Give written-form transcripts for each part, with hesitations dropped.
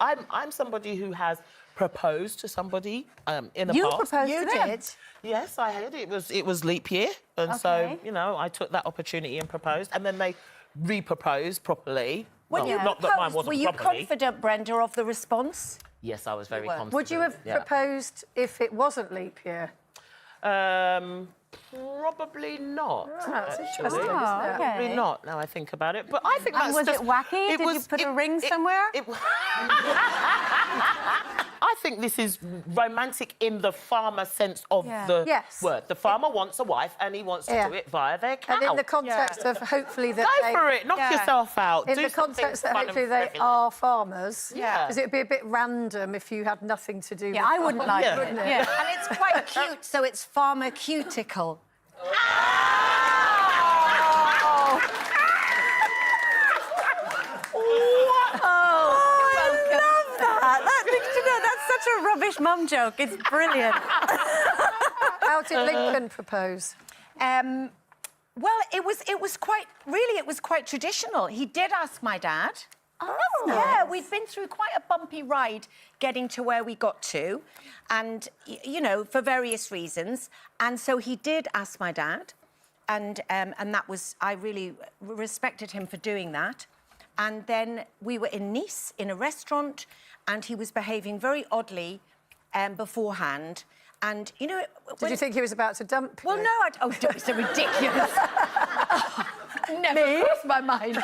I'm somebody who has proposed to somebody in the past. You proposed to them? did? Yes, I had. It was leap year, and so you know I took that opportunity and proposed, and then they re-proposed properly. When you not that mine proposed, wasn't were you properly. confident, Brenda, of the response? Yes, I was very confident. Would you have proposed if it wasn't leap year? Probably not. That's actually. interesting, isn't it? Probably not. Now I think about it, but I think that's was just, it wacky? Did you put a ring somewhere? I think this is romantic in the farmer sense of the word. The farmer wants a wife, and he wants to do it via their cow. And in the context of hopefully that Go for it. Knock yourself out. In Do the something context that fun hopefully and they regular. are farmers. Yeah. Because it would be a bit random if you had nothing to do with Yeah, I wouldn't like it. wouldn't it? Yeah. And it's quite cute, so it's farmer cuticle. That's such a rubbish mum joke. It's brilliant. How did Lincoln propose? Well, it was quite traditional. He did ask my dad. Oh, Yeah, we'd been through quite a bumpy ride getting to where we got to, and you know, for various reasons. And so he did ask my dad, and that was, I really respected him for doing that. And then we were in Nice in a restaurant, and he was behaving very oddly beforehand. And you know, Did you think he was about to dump you? well, no, oh, don't be so ridiculous. Never crossed my mind.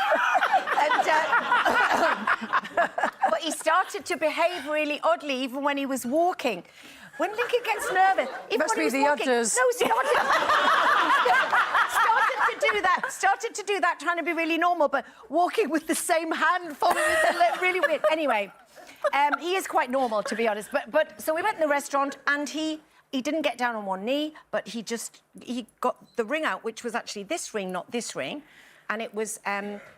But he started to behave really oddly, even when he was walking. When Lincoln gets nervous, even Must when be he was the walking, udders. started to do that, trying to be really normal, but walking with the same hand, following it, really weird. Anyway, he is quite normal, to be honest. But so we went in the restaurant, and he didn't get down on one knee, but he got the ring out, which was actually this ring, not this ring. And it was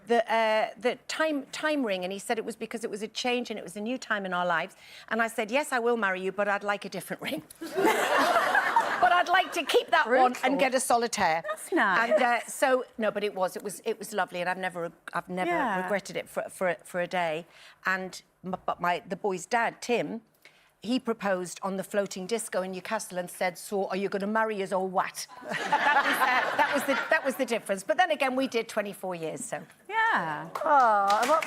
the time ring, and he said it was because it was a change and it was a new time in our lives. And I said, yes, I will marry you, but I'd like a different ring. But I'd like to keep that one and get a solitaire. That's nice. And so no, but it was lovely, and I've never regretted it for a day. And the boy's dad, Tim, he proposed on the floating disco in Newcastle and said, "So, are you going to marry us or what?" that was the difference. But then again, we did 24 years, so. Yeah. Oh, well,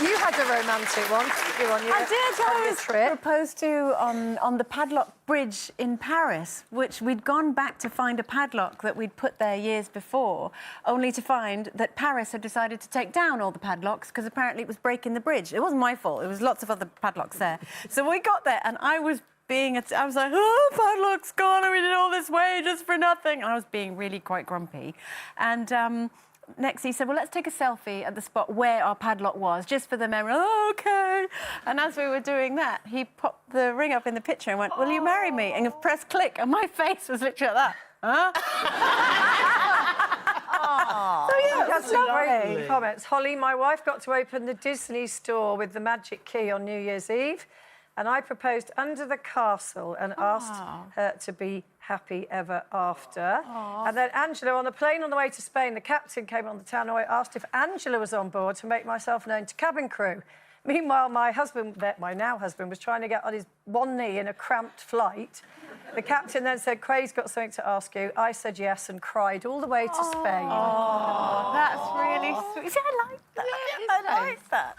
you had a romantic one, didn't you, on your I was trip? proposed to on the Padlock Bridge in Paris, which we'd gone back to find a padlock that we'd put there years before, only to find that Paris had decided to take down all the padlocks because apparently it was breaking the bridge. It wasn't my fault. It was lots of other padlocks there. So we got there, and I was like, oh, padlock's gone, and we did all this way just for nothing. And I was being really quite grumpy. And next, he said, well, let's take a selfie at the spot where our padlock was, just for the memory. Oh, OK. And as we were doing that, he popped the ring up in the picture and went, will you marry me? And pressed click, and my face was literally like that. Huh? So, yeah, That's it was lovely. great comments. Holly, my wife got to open the Disney store with the magic key on New Year's Eve, and I proposed under the castle and asked her to be happy ever after. And then Angela, on the plane on the way to Spain, the captain came on the tannoy, asked if Angela was on board to make myself known to cabin crew. Meanwhile, my husband, my now husband, was trying to get on his one knee in a cramped flight. The captain then said, Craig's got something to ask you. I said yes and cried all the way to Spain. Oh, that's really sweet. See, I like that. I like that.